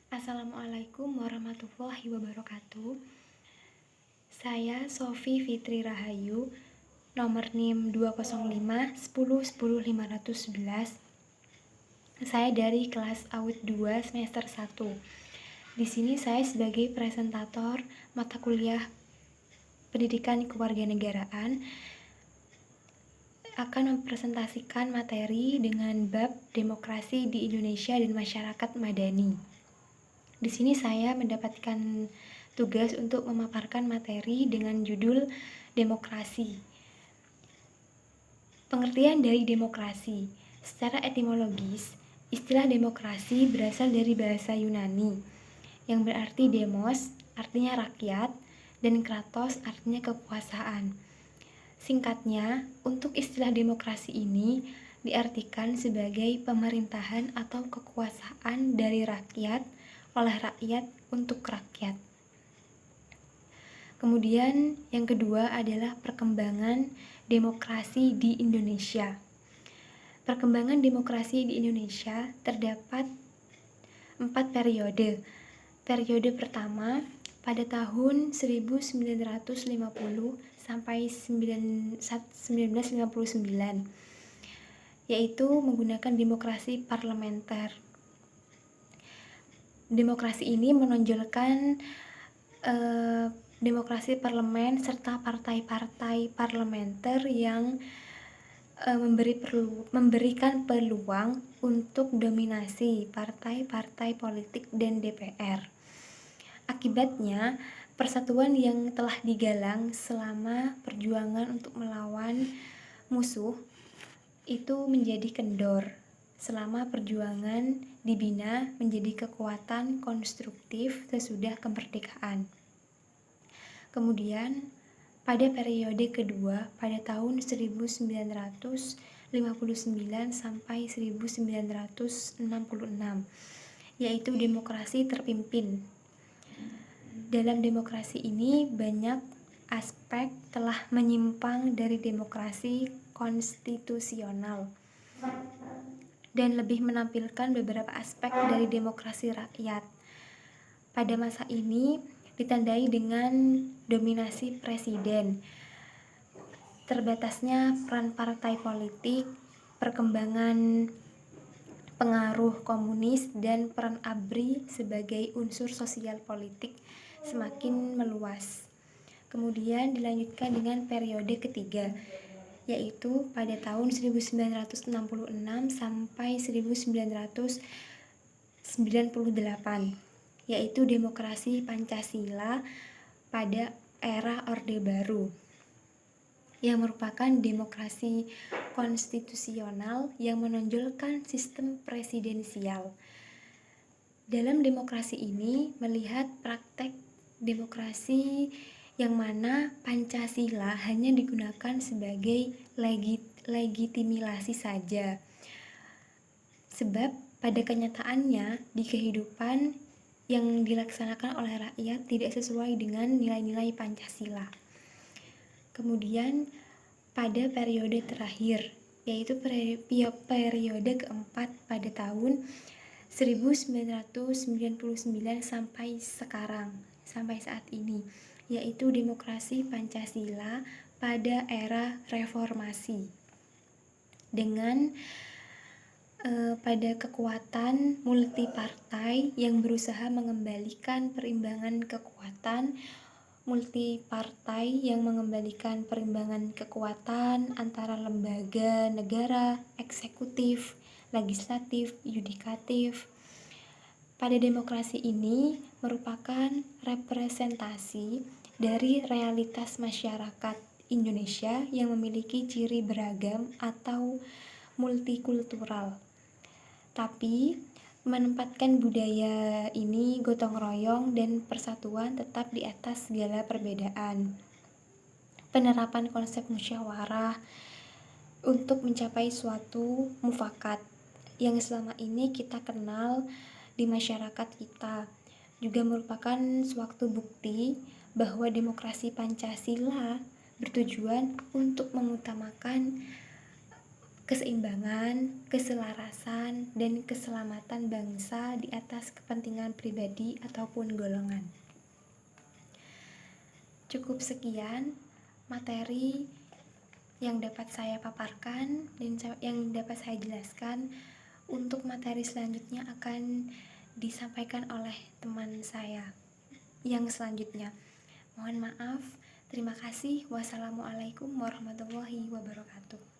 Assalamualaikum warahmatullahi wabarakatuh. Saya Sofi Fitri Rahayu, nomor NIM 205 10 10 511. Saya dari kelas AUD 2 semester 1. Di sini saya sebagai presentator mata kuliah Pendidikan Kewarganegaraan akan mempresentasikan materi dengan bab demokrasi di Indonesia dan masyarakat madani. Di sini saya mendapatkan tugas untuk memaparkan materi dengan judul demokrasi. Pengertian dari demokrasi. Secara etimologis, istilah demokrasi berasal dari bahasa Yunani yang berarti demos, artinya rakyat, dan kratos artinya kekuasaan. Singkatnya, untuk istilah demokrasi ini diartikan sebagai pemerintahan atau kekuasaan dari rakyat, oleh rakyat, untuk rakyat. Kemudian yang kedua adalah perkembangan demokrasi di Indonesia. Perkembangan demokrasi di Indonesia terdapat 4 periode. Periode pertama pada tahun 1950 sampai 1959, yaitu menggunakan demokrasi parlementer. Demokrasi ini menonjolkan demokrasi parlemen serta partai-partai parlementer yang memberikan peluang untuk dominasi partai-partai politik dan DPR. Akibatnya, persatuan yang telah digalang selama perjuangan untuk melawan musuh itu menjadi kendor selama perjuangan dibina menjadi kekuatan konstruktif sesudah kemerdekaan. Kemudian, pada periode kedua pada tahun 1959 sampai 1966, yaitu demokrasi terpimpin. Dalam demokrasi ini banyak aspek telah menyimpang dari demokrasi konstitusional dan lebih menampilkan beberapa aspek dari demokrasi rakyat. Pada masa ini ditandai dengan dominasi presiden, terbatasnya peran partai politik, perkembangan pengaruh komunis, dan peran ABRI sebagai unsur sosial politik semakin meluas. Kemudian dilanjutkan dengan periode ketiga, yaitu pada tahun 1966 sampai 1998, yaitu demokrasi Pancasila pada era Orde Baru, yang merupakan demokrasi konstitusional yang menonjolkan sistem presidensial. Dalam demokrasi ini melihat praktek demokrasi yang mana Pancasila hanya digunakan sebagai legitimasi saja. Sebab pada kenyataannya di kehidupan yang dilaksanakan oleh rakyat tidak sesuai dengan nilai-nilai Pancasila. Kemudian pada periode terakhir, yaitu periode keempat pada tahun 1999 sampai sekarang, sampai saat ini, yaitu demokrasi Pancasila pada era reformasi dengan pada kekuatan multipartai yang berusaha mengembalikan perimbangan kekuatan, antara lembaga negara, eksekutif, legislatif, yudikatif. Pada demokrasi ini merupakan representasi dari realitas masyarakat Indonesia yang memiliki ciri beragam atau multikultural, tapi menempatkan budaya ini gotong royong dan persatuan tetap di atas segala perbedaan. Penerapan konsep musyawarah untuk mencapai suatu mufakat yang selama ini kita kenal di masyarakat kita juga merupakan suatu bukti bahwa demokrasi Pancasila bertujuan untuk mengutamakan keseimbangan, keselarasan, dan keselamatan bangsa di atas kepentingan pribadi ataupun golongan. Cukup sekian materi yang dapat saya paparkan dan yang dapat saya jelaskan. Untuk materi selanjutnya akan disampaikan oleh teman saya yang selanjutnya. Mohon maaf. Terima kasih. Wassalamualaikum warahmatullahi wabarakatuh.